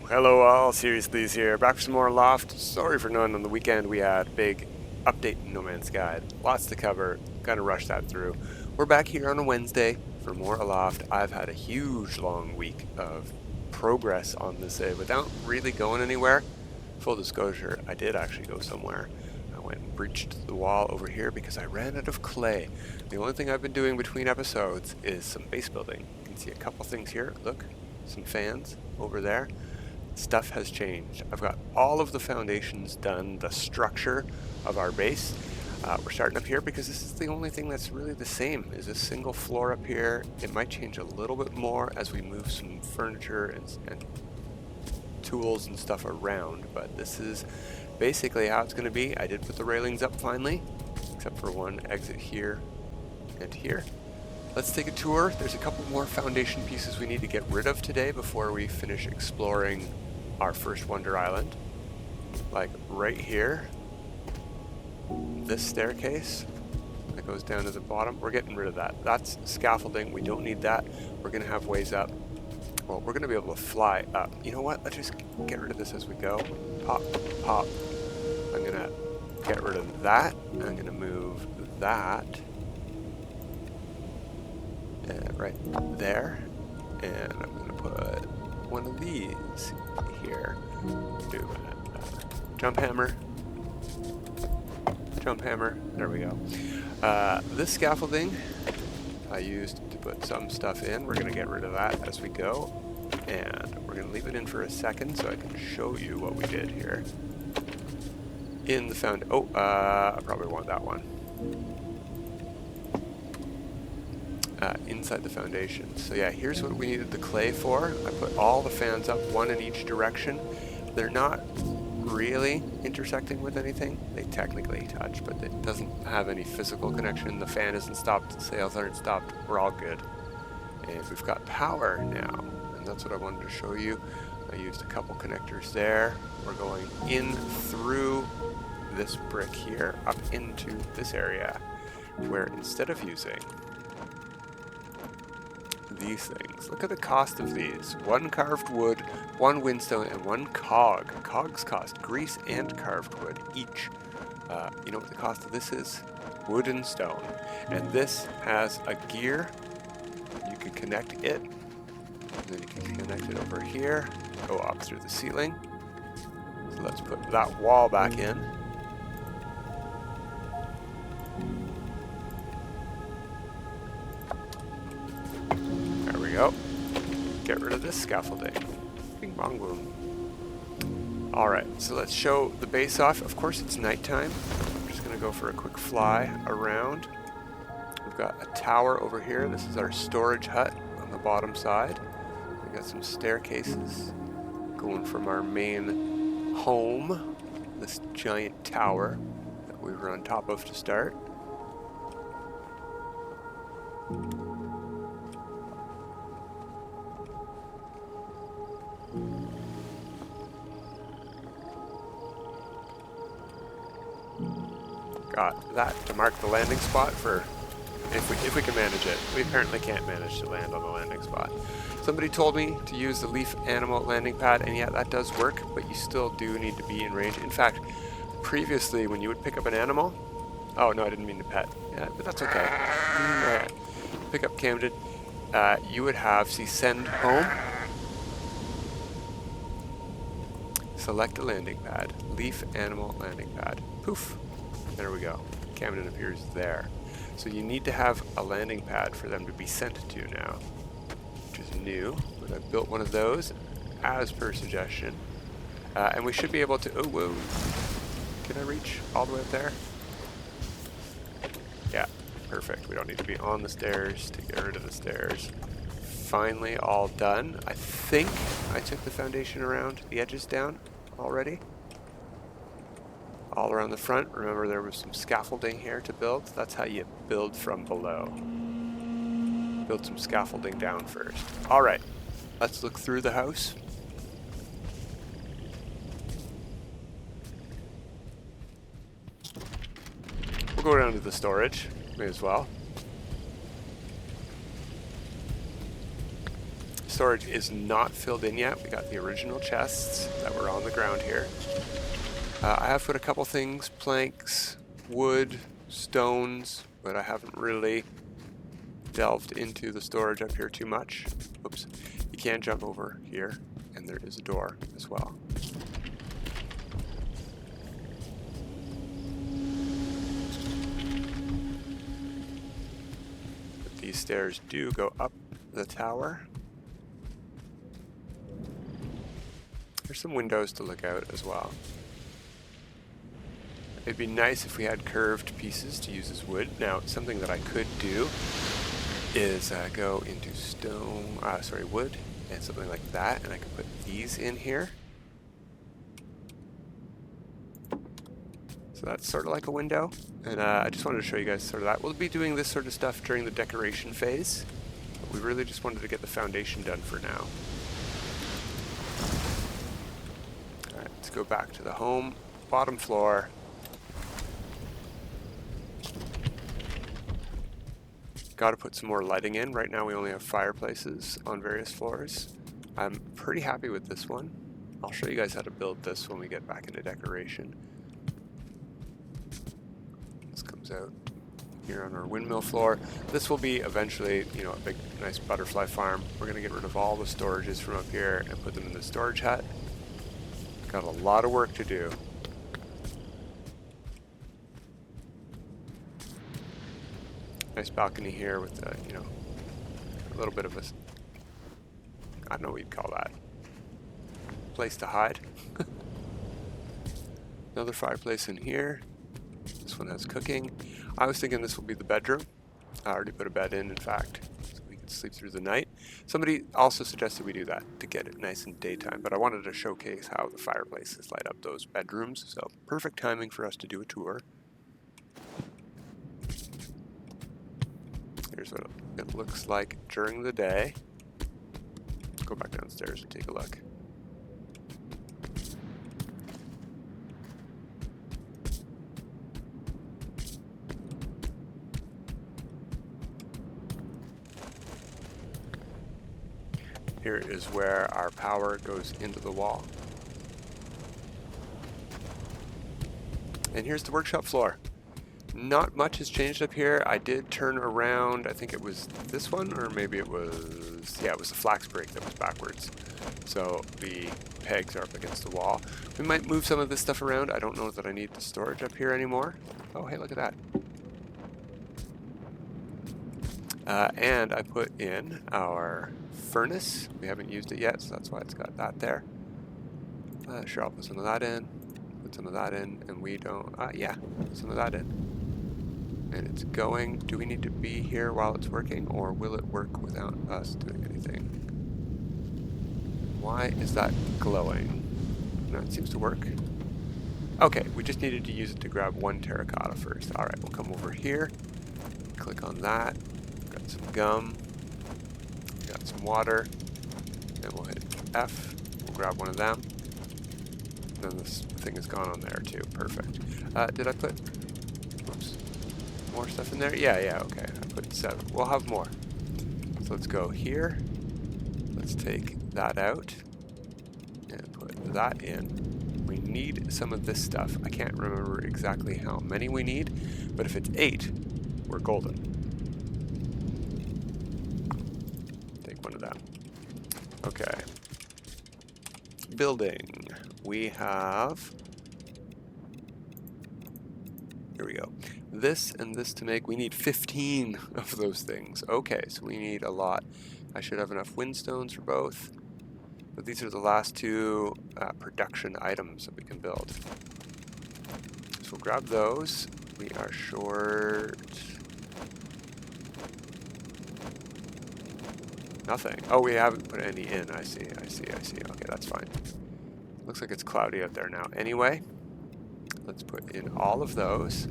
Hello all, Seriously's here, back for some more Aloft. Sorry for none on the weekend. We had big update in No Man's Sky. Lots to cover, kind of rushed that through. We're back here on a Wednesday for more Aloft. I've had a huge long week of progress on this without really going anywhere. Full disclosure, I did actually go somewhere. I went and breached the wall over here because I ran out of clay. The only thing I've been doing between episodes is some base building. You can see a couple things here, look, some fans over there. Stuff has changed. I've got all of the foundations done, the structure of our base. We're starting up here because this is the only thing that's really the same, is a single floor up here. It might change a little bit more as we move some furniture and tools and stuff around, but this is basically how it's going to be. I did put the railings up finally, except for one exit here and here. Let's take a tour. There's a couple more foundation pieces we need to get rid of today before we finish exploring our first Wonder Island. Like right here, this staircase that goes down to the bottom, we're getting rid of that. That's scaffolding, we don't need that. We're gonna have ways up. Well, we're gonna be able to fly up. You know what, let's just get rid of this as we go. Pop, pop. I'm gonna get rid of that. I'm gonna move that right there, and I'm going to put one of these here. Do jump hammer, there we go. This scaffolding I used to put some stuff in. We're going to get rid of that as we go, and we're going to leave it in for a second so I can show you what we did here. In the I probably want that one. Inside the foundation. So yeah, here's what we needed the clay for. I put all the fans up, one in each direction. They're not really intersecting with anything. They technically touch, but it doesn't have any physical connection. The fan isn't stopped, the sails aren't stopped. We're all good. And we've got power now, and that's what I wanted to show you. I used a couple connectors there. We're going in through this brick here, up into this area, where instead of using these things, look at the cost of these. One carved wood, one windstone, and one cog. Cogs cost grease and carved wood each. You know what the cost of this is? Wood and stone. And this has a gear. You can connect it, and then you can connect it over here, go up through the ceiling. So let's put that wall back in. Go. Get rid of this scaffolding. Bing bong boom. Alright, so let's show the base off. Of course it's nighttime. I'm just going to go for a quick fly around. We've got a tower over here. This is our storage hut on the bottom side. We've got some staircases going from our main home, this giant tower that we were on top of to start. Got that to mark the landing spot for if we can manage it. We apparently can't manage to land on the landing spot. Somebody told me to use the leaf animal landing pad, and yeah, that does work, but you still do need to be in range. In fact, previously when you would pick up an animal, oh no, I didn't mean to pet. Yeah, but that's okay. Right. Pick up Camden, you would have, see, send home. Select a landing pad. Leaf animal landing pad. Poof. There we go. Camden appears there. So you need to have a landing pad for them to be sent to now, which is new, but I've built one of those as per suggestion. And we should be able to, oh whoa, can I reach all the way up there? Yeah, perfect. We don't need to be on the stairs to get rid of the stairs. Finally all done. I think I took the foundation around the edges down already. All around the front. Remember, there was some scaffolding here to build. That's how you build from below. Build some scaffolding down first. Alright, let's look through the house. We'll go down to the storage. May as well. Storage is not filled in yet. We got the original chests that were on the ground here. I have put a couple things, planks, wood, stones, but I haven't really delved into the storage up here too much. Oops. You can jump over here, and there is a door as well. But these stairs do go up the tower. There's some windows to look out as well. It'd be nice if we had curved pieces to use as wood. Now, something that I could do is go into wood and something like that, and I can put these in here. So that's sort of like a window, and I just wanted to show you guys sort of that. We'll be doing this sort of stuff during the decoration phase, but we really just wanted to get the foundation done for now. Alright, let's go back to the home, bottom floor. Got to put some more lighting in. Right now we only have fireplaces on various floors. I'm pretty happy with this one. I'll show you guys how to build this when we get back into decoration. This comes out here on our windmill floor. This will be eventually, you know, a big, nice butterfly farm. We're going to get rid of all the storages from up here and put them in the storage hut. Got a lot of work to do. Nice balcony here with, you know, a little bit of a, I don't know what you'd call that, place to hide. Another fireplace in here. This one has cooking. I was thinking this will be the bedroom. I already put a bed in fact, so we can sleep through the night. Somebody also suggested we do that to get it nice in daytime, but I wanted to showcase how the fireplaces light up those bedrooms, so perfect timing for us to do a tour. Here's what it looks like during the day. Let's go back downstairs and take a look. Here is where our power goes into the wall. And here's the workshop floor. Not much has changed up here. I did turn around, I think it was this one, or maybe it was, yeah, it was the flax break that was backwards. So the pegs are up against the wall. We might move some of this stuff around. I don't know that I need the storage up here anymore. Oh, hey, look at that. And I put in our furnace. We haven't used it yet, so that's why it's got that there. Sure, I'll put some of that in. Put some of that in, and we don't, yeah, put some of that in. And it's going. Do we need to be here while it's working, or will it work without us doing anything? Why is that glowing? No, it seems to work. Okay, we just needed to use it to grab one terracotta first. Alright, we'll come over here. Click on that. Got some gum. Got some water. Then we'll hit F. We'll grab one of them. Then this thing is gone on there too. Perfect. Did I put... Whoops. More stuff in there? Yeah, okay. I put 7. We'll have more. So let's go here. Let's take that out and put that in. We need some of this stuff. I can't remember exactly how many we need, but if it's 8, we're golden. Take one of them. Okay. Building. We have... Here we go. This and this to make. We need 15 of those things. Okay, so we need a lot. I should have enough windstones for both. But these are the last 2 production items that we can build. So we'll grab those. We are short... Nothing. Oh, we haven't put any in. I see. Okay, that's fine. Looks like it's cloudy out there now. Anyway, let's put in all of those.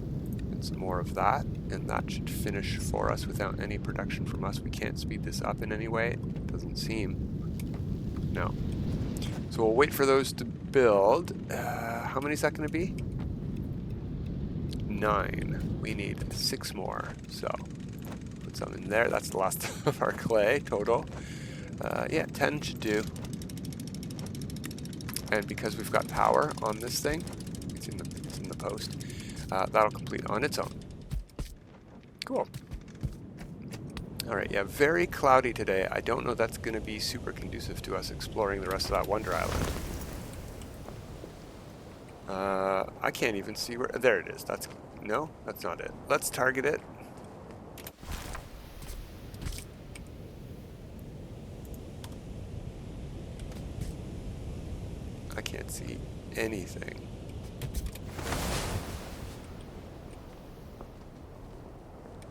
Some more of that, and that should finish for us without any production from us. We can't speed this up in any way. It doesn't seem. No. So we'll wait for those to build. How many is that going to be? 9. We need 6 more. So put some in there. That's the last of our clay total. Yeah, 10 should do. And because we've got power on this thing, it's in the post, that'll complete on its own. Cool. Alright, yeah, very cloudy today. I don't know that's going to be super conducive to us exploring the rest of that Wonder Island. I can't even see where... There it is. No, that's not it. Let's target it. I can't see anything.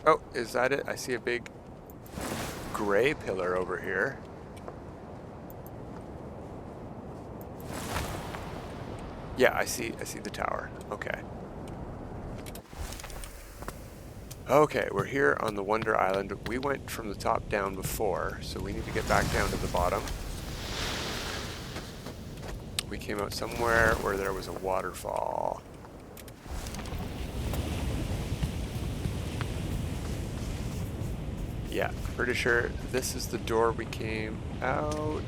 Oh, is that it? I see a big gray pillar over here. Yeah, I see the tower. Okay. Okay, we're here on the Wonder Island. We went from the top down before, so we need to get back down to the bottom. We came out somewhere where there was a waterfall. Yeah, pretty sure this is the door we came out.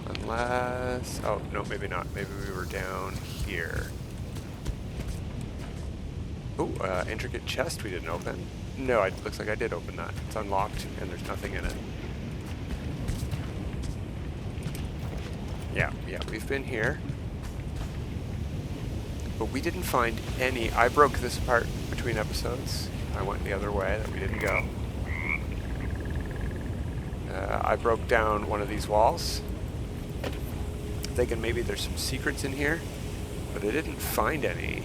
Unless... Oh, no, maybe not. Maybe we were down here. Oh, intricate chest we didn't open. No, it looks like I did open that. It's unlocked and there's nothing in it. Yeah, we've been here. But we didn't find any... I broke this apart between episodes. I went the other way that we didn't go. I broke down one of these walls. Thinking maybe there's some secrets in here, but I didn't find any.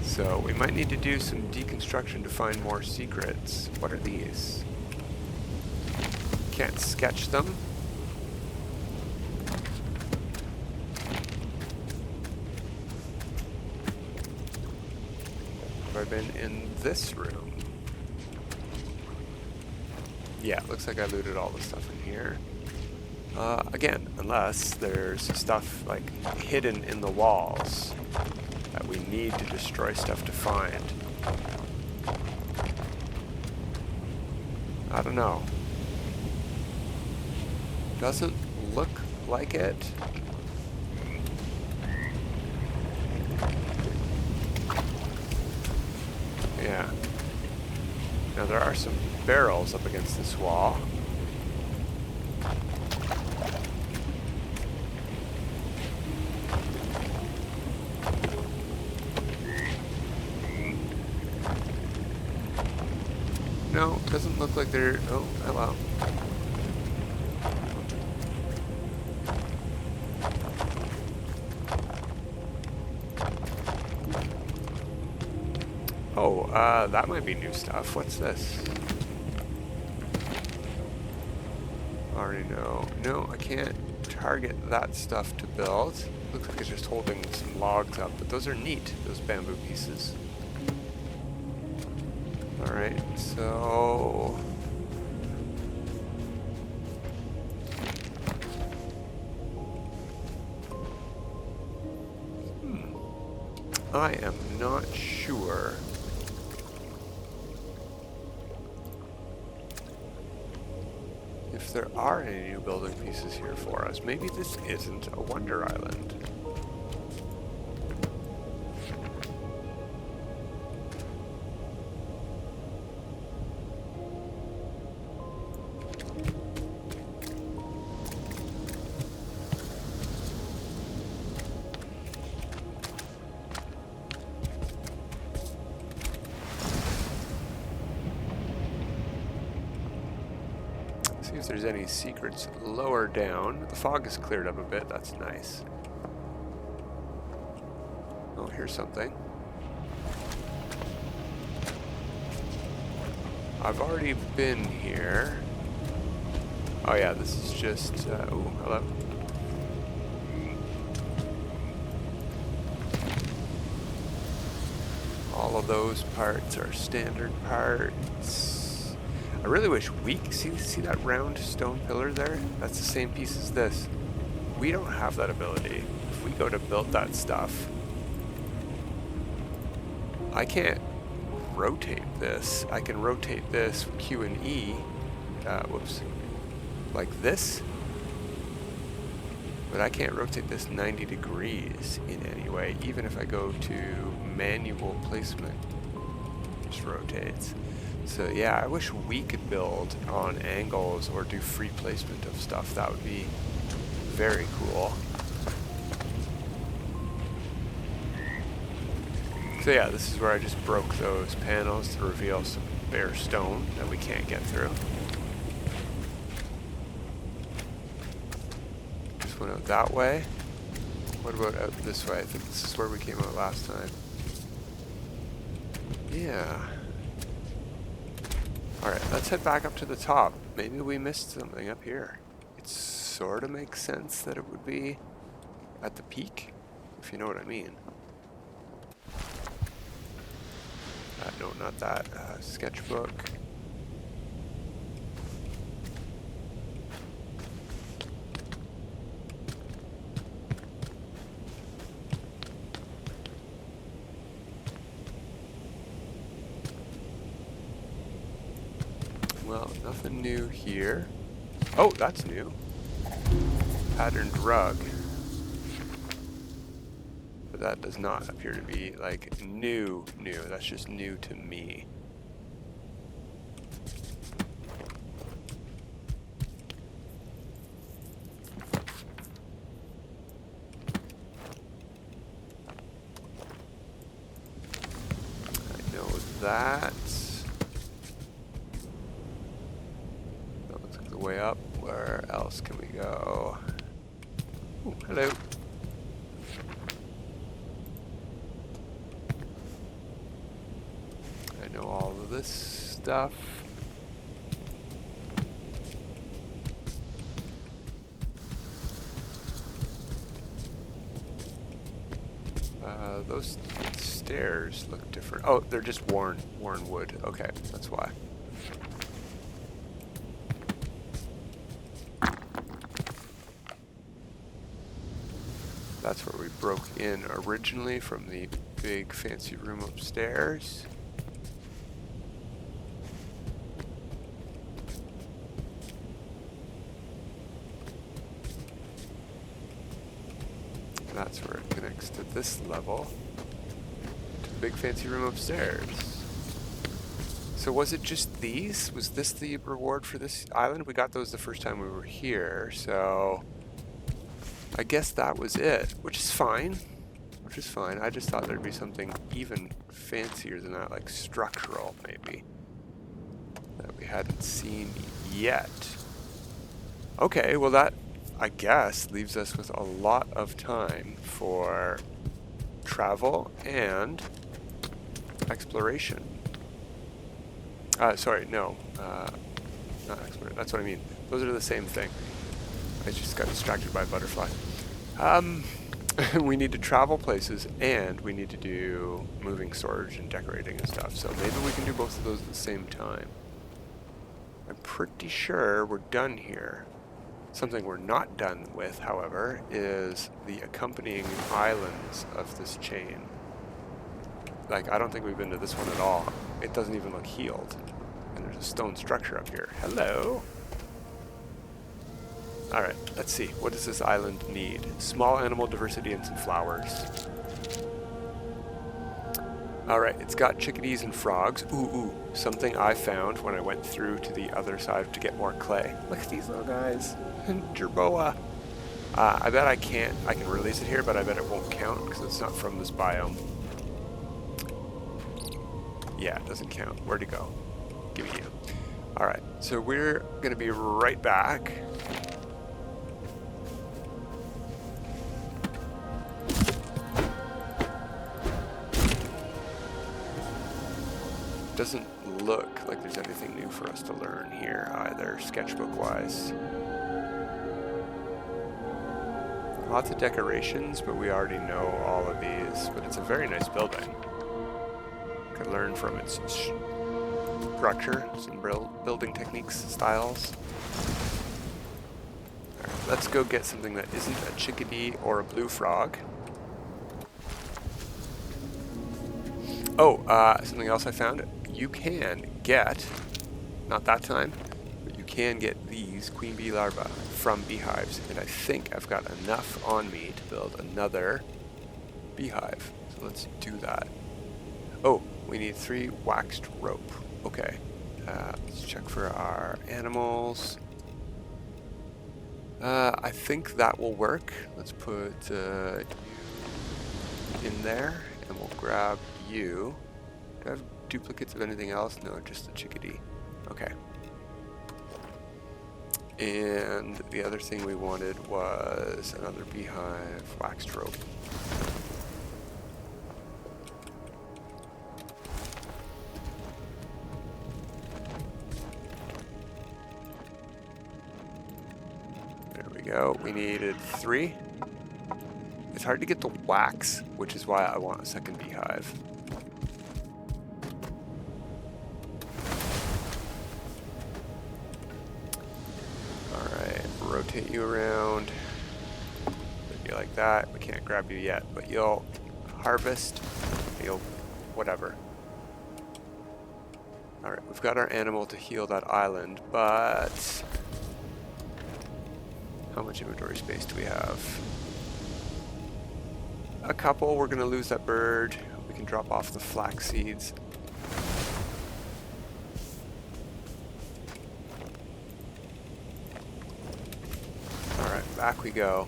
So we might need to do some deconstruction to find more secrets. What are these? Can't sketch them. Have I been in this room? Yeah, it looks like I looted all the stuff in here. Again, unless there's stuff like hidden in the walls that we need to destroy stuff to find. I don't know. Doesn't look like it. Yeah. Now there are some barrels up against this wall. No, doesn't look like they're... Oh, hello. Oh, that might be new stuff. What's this? Already know. No, I can't target that stuff to build. Looks like it's just holding some logs up, but those are neat, those bamboo pieces. Alright, so... I am not sure. If there are any new building pieces here for us. Maybe this isn't a Wonder Island. See if there's any secrets lower down. The fog has cleared up a bit. That's nice. Oh, here's something. I've already been here. Oh yeah, this is just... oh, hello. All of those parts are standard parts. I really wish we see that round stone pillar there? That's the same piece as this. We don't have that ability. If we go to build that stuff, I can't rotate this. I can rotate this Q and E, whoops, like this, but I can't rotate this 90 degrees in any way. Even if I go to manual placement, it just rotates. So yeah, I wish we could build on angles or do free placement of stuff. That would be very cool. So yeah, this is where I just broke those panels to reveal some bare stone that we can't get through. Just went out that way. What about out this way? I think this is where we came out last time. Yeah. Alright, let's head back up to the top. Maybe we missed something up here. It sort of makes sense that it would be at the peak, if you know what I mean. No, not that. Sketchbook. Well, nothing new here. Oh, that's new. Patterned rug. But that does not appear to be like new. That's just new to me. I know that. That looks like the way up. Where else can we go? Ooh, hello. I know all of this stuff. Those stairs look different. Oh, they're just worn wood. Okay, that's why. That's where we broke in originally from the big fancy room upstairs. That's where it connects to this level, to the big fancy room upstairs. So was it just these? Was this the reward for this island? We got those the first time we were here, so I guess that was it, which is fine. I just thought there'd be something even fancier than that, like structural maybe, that we hadn't seen yet. Okay, well that, I guess, leaves us with a lot of time for travel and exploration. Sorry, no, not exploration, that's what I mean. Those are the same thing. I just got distracted by a butterfly. We need to travel places and we need to do moving storage and decorating and stuff. So maybe we can do both of those at the same time. I'm pretty sure we're done here. Something we're not done with, however, is the accompanying islands of this chain. Like, I don't think we've been to this one at all. It doesn't even look healed. And there's a stone structure up here. Hello? Alright, let's see. What does this island need? Small animal diversity and some flowers. Alright, it's got chickadees and frogs. Ooh, something I found when I went through to the other side to get more clay. Look at these little guys. Jerboa. I bet I can release it here, but I bet it won't count because it's not from this biome. Yeah, it doesn't count. Where'd it go? Give me you. Alright, so we're going to be right back. Doesn't look like there's anything new for us to learn here either, sketchbook-wise. Lots of decorations, but we already know all of these. But it's a very nice building. Can learn from its structure, some building techniques, styles. Alright, let's go get something that isn't a chickadee or a blue frog. Oh, something else I found. You can get, not that time, but you can get these queen bee larvae from beehives. And I think I've got enough on me to build another beehive. So let's do that. Oh, we need 3 waxed rope. Okay. Let's check for our animals. I think that will work. Let's put you in there, and we'll grab you. Do I have duplicates of anything else? No, just the chickadee. Okay. And the other thing we wanted was another beehive, waxed rope. There we go. We needed 3. It's hard to get the wax, which is why I want a second beehive. Alright, rotate you around. Put you like that. We can't grab you yet, but you'll harvest. You'll whatever. Alright, we've got our animal to heal that island, but how much inventory space do we have? A couple. We're going to lose that bird. We can drop off the flax seeds. Alright, back we go.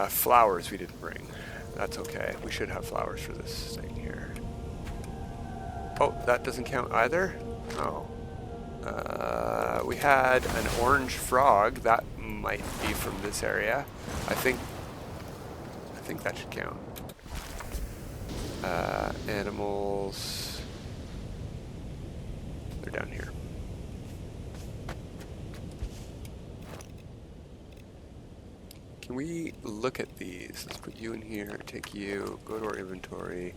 Flowers we didn't bring. That's okay. We should have flowers for this thing here. Oh, that doesn't count either? Oh. We had an orange frog. That might be from this area. I think that should count. Animals. They're down here. Can we look at these? Let's put you in here, take you, go to our inventory.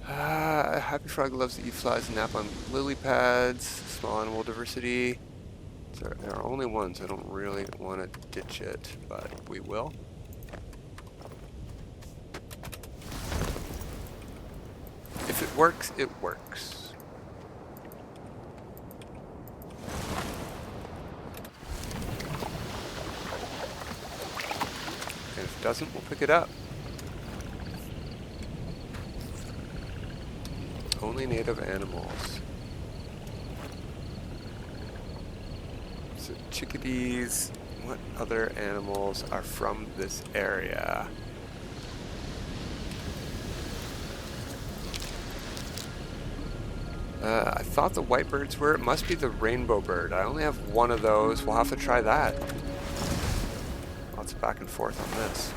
Happy Frog loves to eat flies and nap on lily pads. Small animal diversity. There are only ones. I don't really want to ditch it, but we will. If it works, it works. And if it doesn't, we'll pick it up. Only native animals. So chickadees, what other animals are from this area? I thought the white birds were. It must be the rainbow bird. I only have one of those. We'll have to try that. Lots of back and forth on this.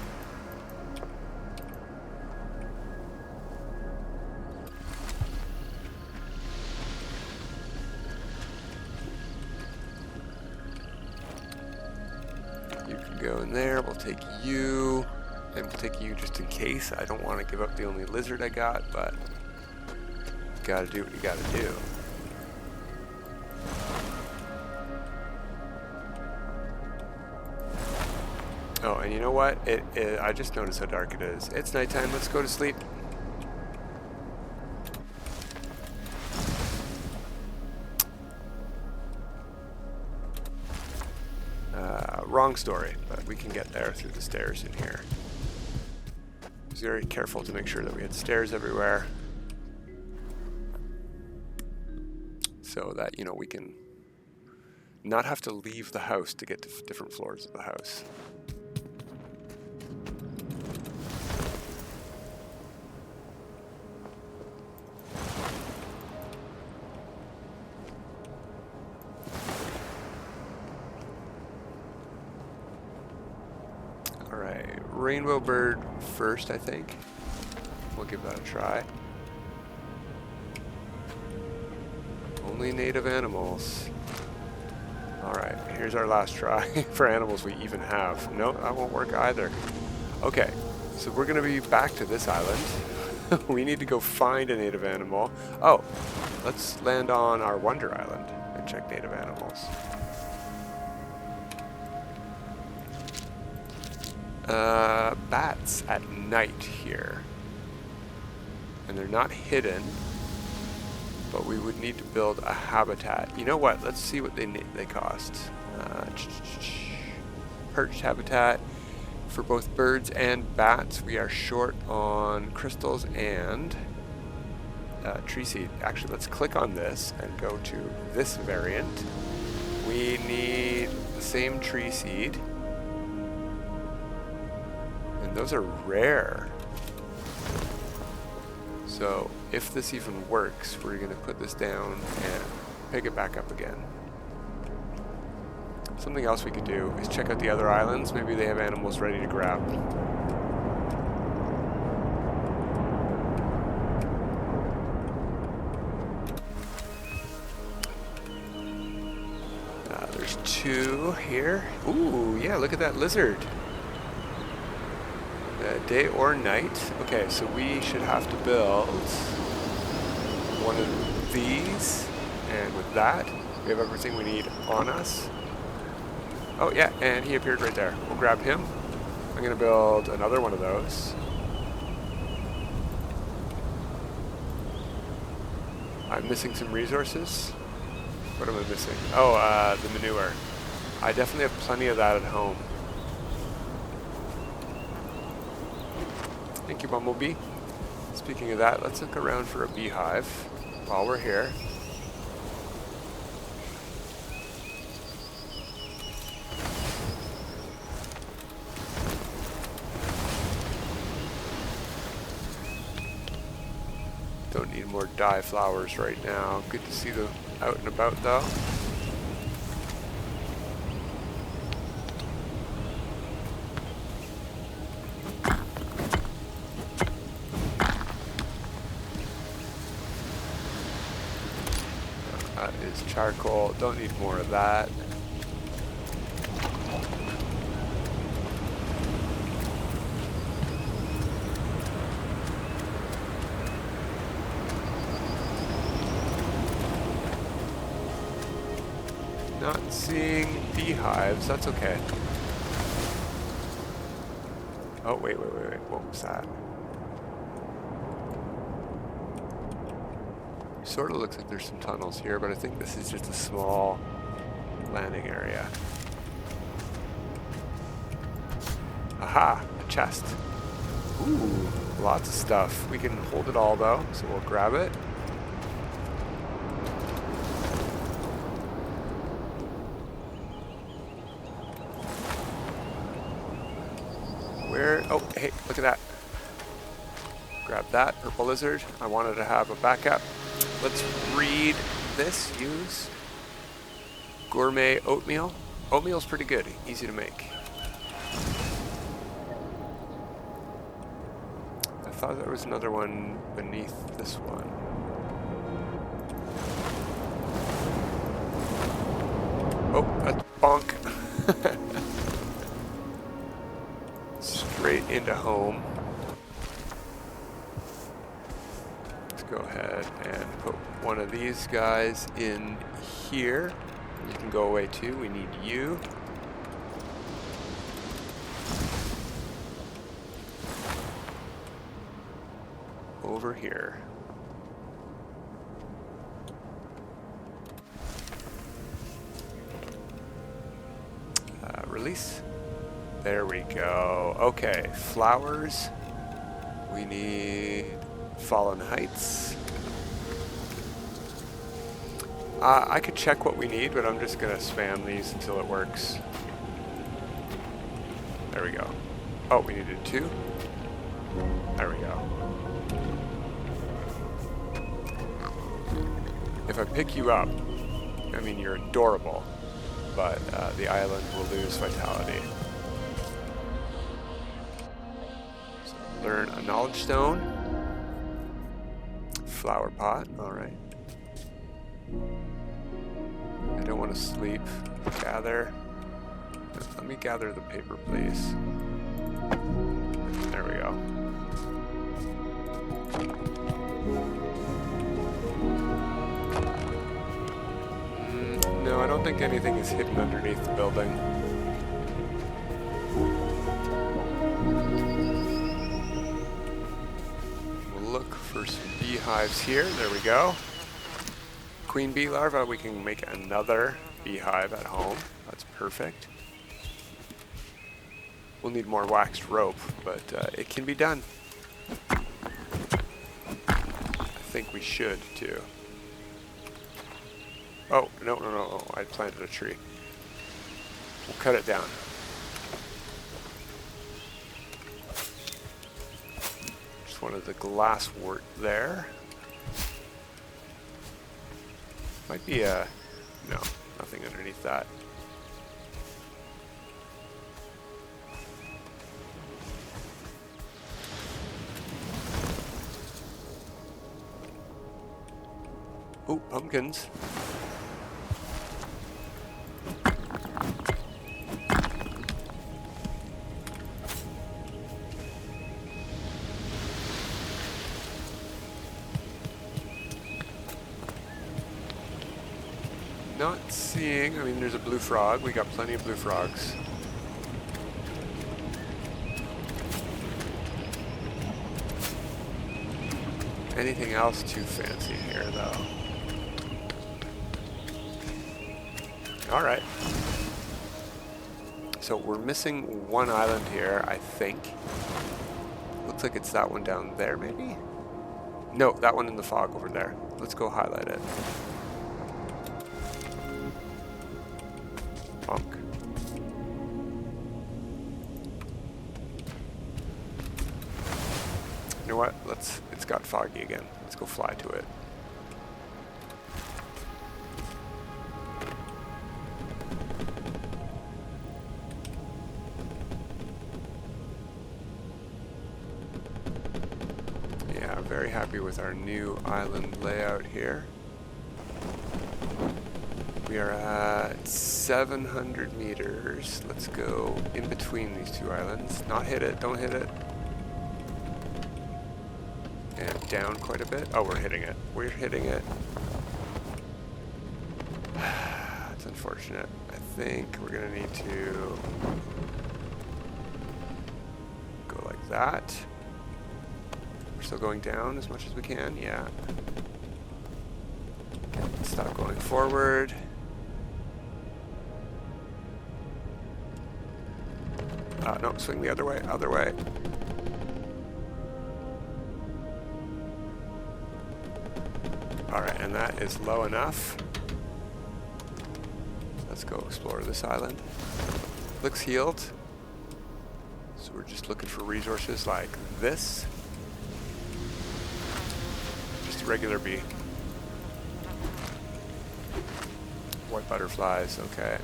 You can go in there. We'll take you. And we'll take you just in case. I don't want to give up the only lizard I got, but you gotta do what you gotta do. Oh, and you know what? I just noticed how dark it is. It's nighttime. Let's go to sleep. Wrong story, but we can get there through the stairs in here. I was very careful to make sure that we had stairs everywhere, so that, you know, we can not have to leave the house to get to different floors of the house. Alright, rainbow bird first, I think. We'll give that a try. Only native animals. Alright, here's our last try for animals we even have. No, that won't work either. Okay, so we're going to be back to this island. We need to go find a native animal. Oh, let's land on our Wonder Island and check native animals. Bats at night here. And they're not hidden, but we would need to build a habitat. You know what? Let's see what they cost. Perched habitat for both birds and bats. We are short on crystals and tree seed. Actually, let's click on this and go to this variant. We need the same tree seed. And those are rare. So if this even works, we're going to put this down and pick it back up again. Something else we could do is check out the other islands. Maybe they have animals ready to grab. There's 2 here. Ooh, yeah, look at that lizard. Day or night. Okay, so we should have to build one of these, and with that, we have everything we need on us. Oh yeah, and he appeared right there. We'll grab him. I'm gonna build another one of those. I'm missing some resources. What am I missing? Oh, the manure. I definitely have plenty of that at home. Thank you, Bumblebee. Speaking of that, let's look around for a beehive while we're here. Don't need more dye flowers right now. Good to see them out and about though. That is charcoal. Don't need more of that. Not seeing beehives. That's okay. Oh, wait. What was that? Sort of looks like there's some tunnels here, but I think this is just a small landing area. Aha! A chest. Ooh, lots of stuff. We can hold it all though, so we'll grab it. Where? Oh, hey, look at that. Grab that, purple lizard. I wanted to have a backup. Let's read this. Use gourmet oatmeal. Oatmeal's pretty good, easy to make. I thought there was another one beneath this one. Oh, that's bonk. Straight into home. Go ahead and put one of these guys in here. You can go away too. We need you. Over here. Release. There we go. Okay, flowers. We need Fallen Heights. I could check what we need, but I'm just gonna spam these until it works. There we go. Oh, we needed 2. There we go. If I pick you up, I mean, you're adorable, but the island will lose vitality. So learn a knowledge stone. Flower pot, alright. I don't want to sleep. Gather. Let me gather the paper, please. There we go. don't think anything is hidden underneath the building. We'll look for some beehives here. There we go. Queen bee larva. We can make another beehive at home. That's perfect. We'll need more waxed rope, but it can be done. I think we should too. Oh, no, no, no, oh, I planted a tree. We'll cut it down. Just wanted the glass wort there. Might be a... no, nothing underneath that. Oh, pumpkins. Not seeing, I mean, there's a blue frog. We got plenty of blue frogs. Anything else too fancy here, though? Alright. So we're missing one island here, I think. Looks like it's that one down there, maybe? No, that one in the fog over there. Let's go highlight it. Punk. You know what? It's got foggy again. Let's go fly to it. Yeah, very happy with our new island layout here. We are at 700 meters. Let's go in between these two islands. Not hit it, don't hit it. And down quite a bit. Oh, we're hitting it. We're hitting it. That's unfortunate. I think we're gonna need to go like that. We're still going down as much as we can, yeah. Stop going forward. No, swing the other way, other way. Alright, and that is low enough. Let's go explore this island. Looks healed. So we're just looking for resources like this. Just a regular bee. White butterflies, okay.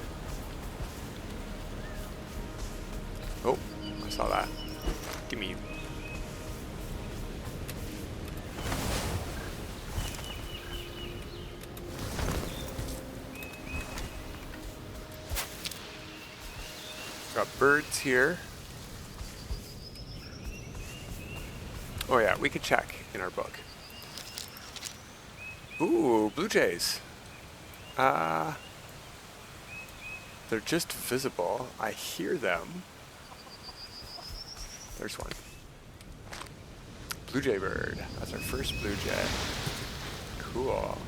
Oh, I saw that. Gimme. Got birds here. Oh yeah, we could check in our book. Ooh, blue jays. They're just visible. I hear them. There's one. Blue jay bird. That's our first blue jay. Cool.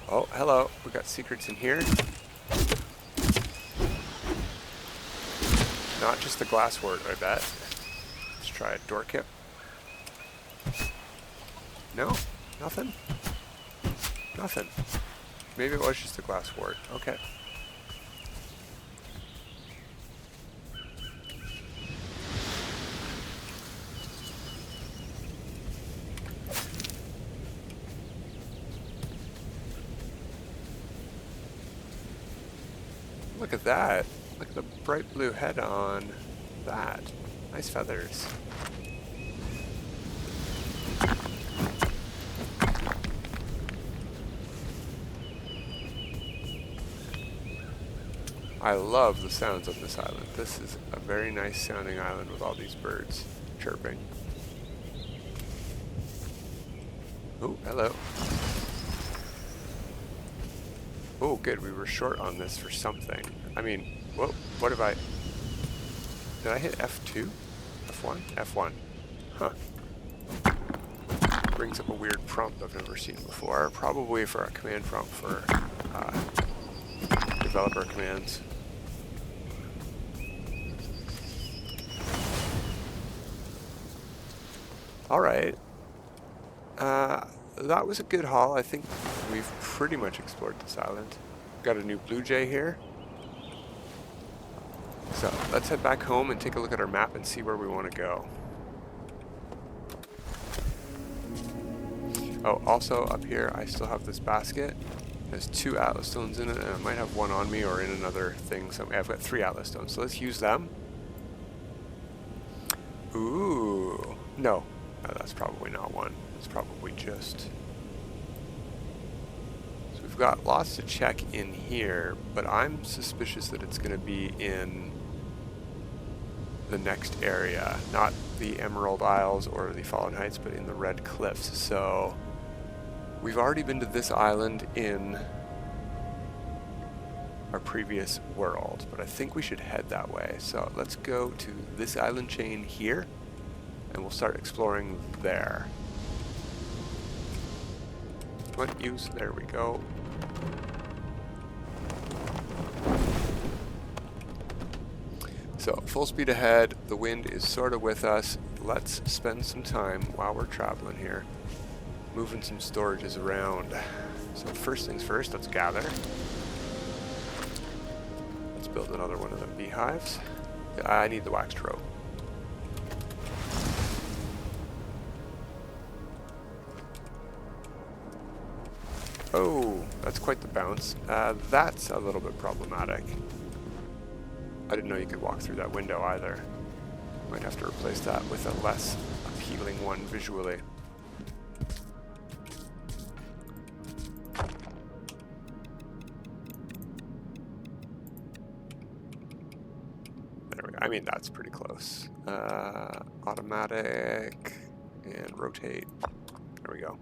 Oh, hello. We got secrets in here. Not just the glass wort, I bet. Let's try a door kip. No? Nothing? Nothing. Maybe it was just a glass wort. Okay. Look at that. Look at the bright blue head on that. Nice feathers. I love the sounds of this island. This is a very nice sounding island with all these birds chirping. Oh, hello. Oh, good. We were short on this for something. I mean, whoa, what have I... Did I hit F2? F1? F1. Huh. Brings up a weird prompt I've never seen before. Probably for a command prompt for developer commands. Alright. That was a good haul. I think we've pretty much explored this island. Got a new blue jay here. So let's head back home and take a look at our map and see where we want to go. Oh, also up here I still have this basket. There's 2 atlas stones in it, and I might have one on me or in another thing. So I've got 3 atlas stones, so let's use them. Ooh, no, that's probably not one. It's probably just... So we've got lots to check in here, but I'm suspicious that it's going to be in the next area, not the Emerald Isles or the Fallen Heights, but in the Red Cliffs. So we've already been to this island in our previous world, but I think we should head that way. So let's go to this island chain here, and we'll start exploring there. What use? There we go. So full speed ahead, the wind is sort of with us. Let's spend some time while we're traveling here, moving some storages around. So first things first, let's gather. Let's build another one of them beehives. I need the waxed rope. Oh, that's quite the bounce. That's a little bit problematic. I didn't know you could walk through that window either. Might have to replace that with a less appealing one visually. There we go. I mean, that's pretty close. Automatic and rotate. There we go.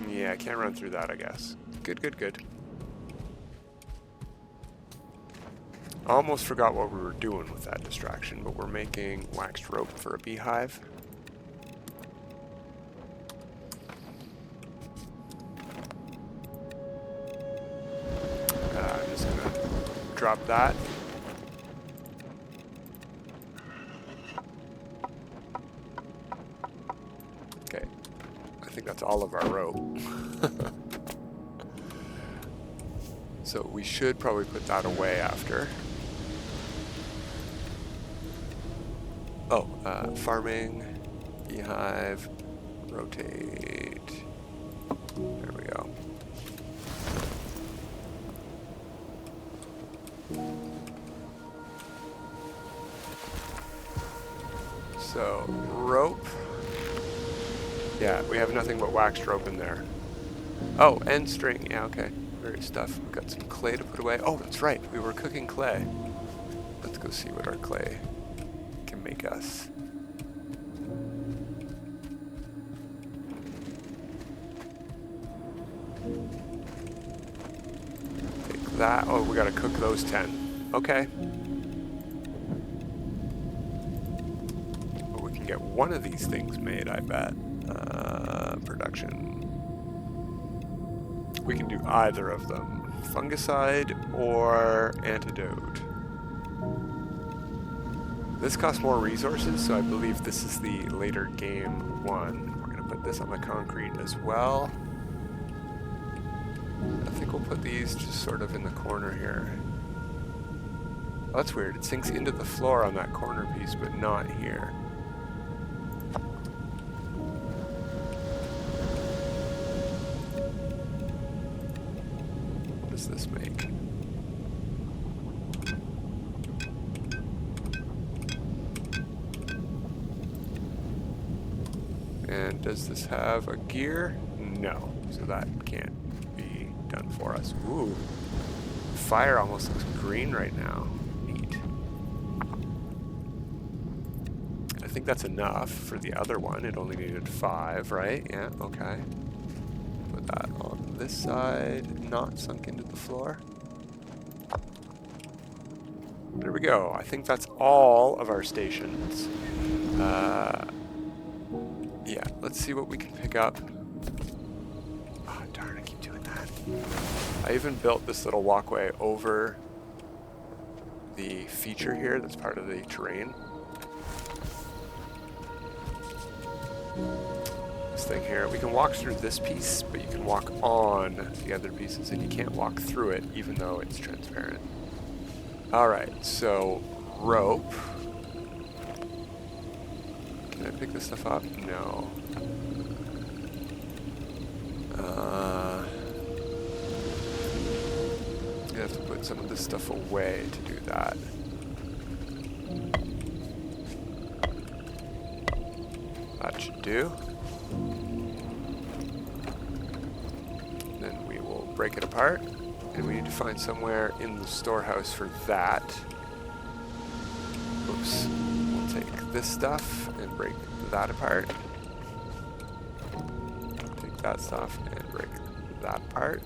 Yeah, I can't run through that, I guess. Good, good, good. Almost forgot what we were doing with that distraction, but we're making waxed rope for a beehive. I'm just gonna drop that. Okay, I think that's all of our rope. So we should probably put that away after. Oh, farming, beehive, rotate. There we go. So, rope. Yeah, we have nothing but waxed rope in there. Oh, and string. Yeah, okay. Various stuff. We've got some clay to put away. Oh, that's right. We were cooking clay. Let's go see what our clay can make us. Take that. Oh, we gotta cook those 10. Okay. But we can get one of these things made, I bet. Production. We can do either of them. Fungicide or antidote. This costs more resources, so I believe this is the later game one. We're going to put this on the concrete as well. I think we'll put these just sort of in the corner here. Oh, that's weird. It sinks into the floor on that corner piece, but not here. What does this make? And does this have a gear? No, so that can't be done for us. Ooh, fire almost looks green right now. Neat. I think that's enough for the other one. It only needed 5, right? Yeah, okay. Put that on this side, not sunk into the floor. There we go. I think that's all of our stations. Yeah, let's see what we can pick up. Oh, darn, I keep doing that. I even built this little walkway over the feature here that's part of the terrain. This thing here, we can walk through this piece, but you can walk on the other pieces, and you can't walk through it even though it's transparent. Alright, so rope. Can I pick this stuff up? No. I have to put some of this stuff away to do that. That should do. Then we will break it apart. And we need to find somewhere in the storehouse for that. Oops. We'll take this stuff and break that apart. Take that stuff and break that apart.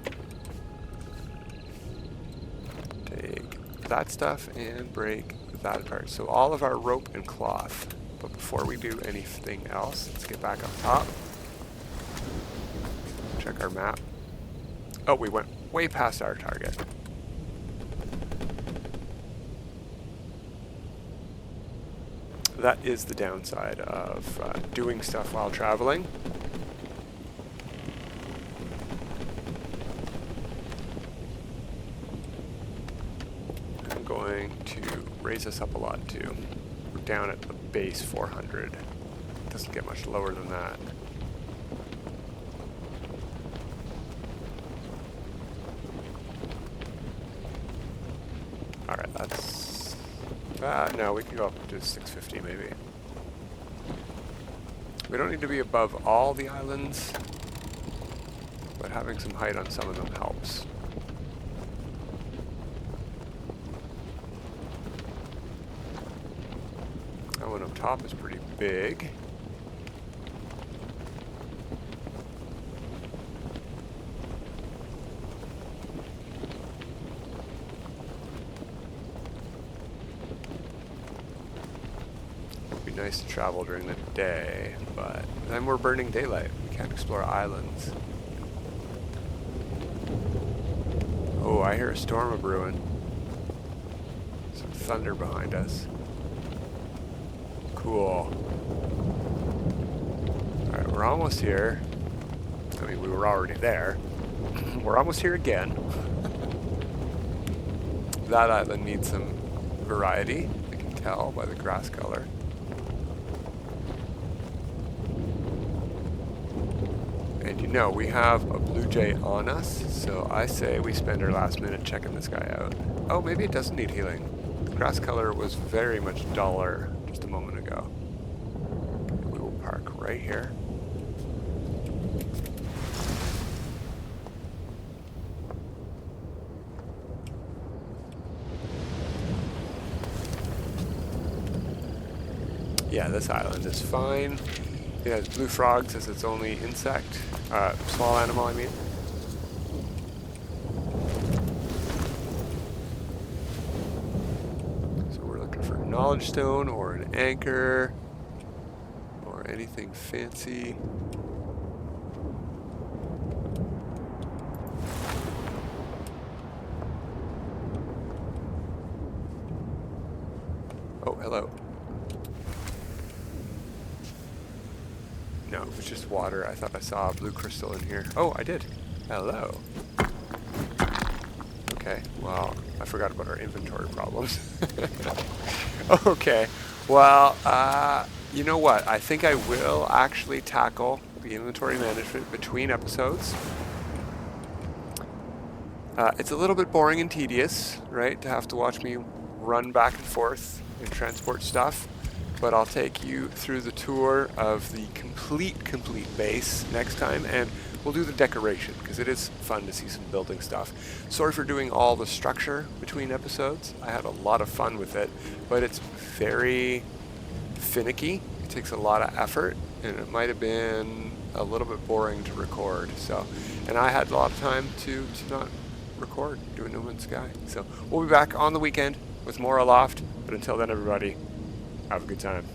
Take that stuff and break that apart. So all of our rope and cloth. But before we do anything else, let's get back up top. Check our map. Oh, we went way past our target. That is the downside of doing stuff while traveling. I'm going to raise us up a lot too. We're down at the base 400. It doesn't get much lower than that. Alright, that's... no, we can go up to 650 maybe. We don't need to be above all the islands, but having some height on some of them helps. That one up top is pretty big. Nice to travel during the day, but then we're burning daylight. We can't explore islands. Oh, I hear a storm a-brewing. Some thunder behind us. Cool. Alright, we're almost here. I mean, we were already there. We're almost here again. That island needs some variety. I can tell by the grass color. And you know, we have a blue jay on us, so I say we spend our last minute checking this guy out. Oh, maybe it doesn't need healing. The grass color was very much duller just a moment ago. Okay, we will park right here. Yeah, this island is fine. It has blue frogs as its only insect. Small animal, I mean. So we're looking for a knowledge stone or an anchor or anything fancy. Oh, hello. No, it was just water. I thought I saw a blue crystal in here. Oh, I did. Hello. Okay, well, I forgot about our inventory problems. Okay, well, you know what? I think I will actually tackle the inventory management between episodes. It's a little bit boring and tedious, right, to have to watch me run back and forth and transport stuff. But I'll take you through the tour of the complete base next time, and we'll do the decoration, because it is fun to see some building stuff. Sorry for doing all the structure between episodes. I had a lot of fun with it, but it's very finicky. It takes a lot of effort, and it might have been a little bit boring to record. So, and I had a lot of time to not record doing No Man's Sky. So we'll be back on the weekend with more Aloft. But until then, everybody, have a good time.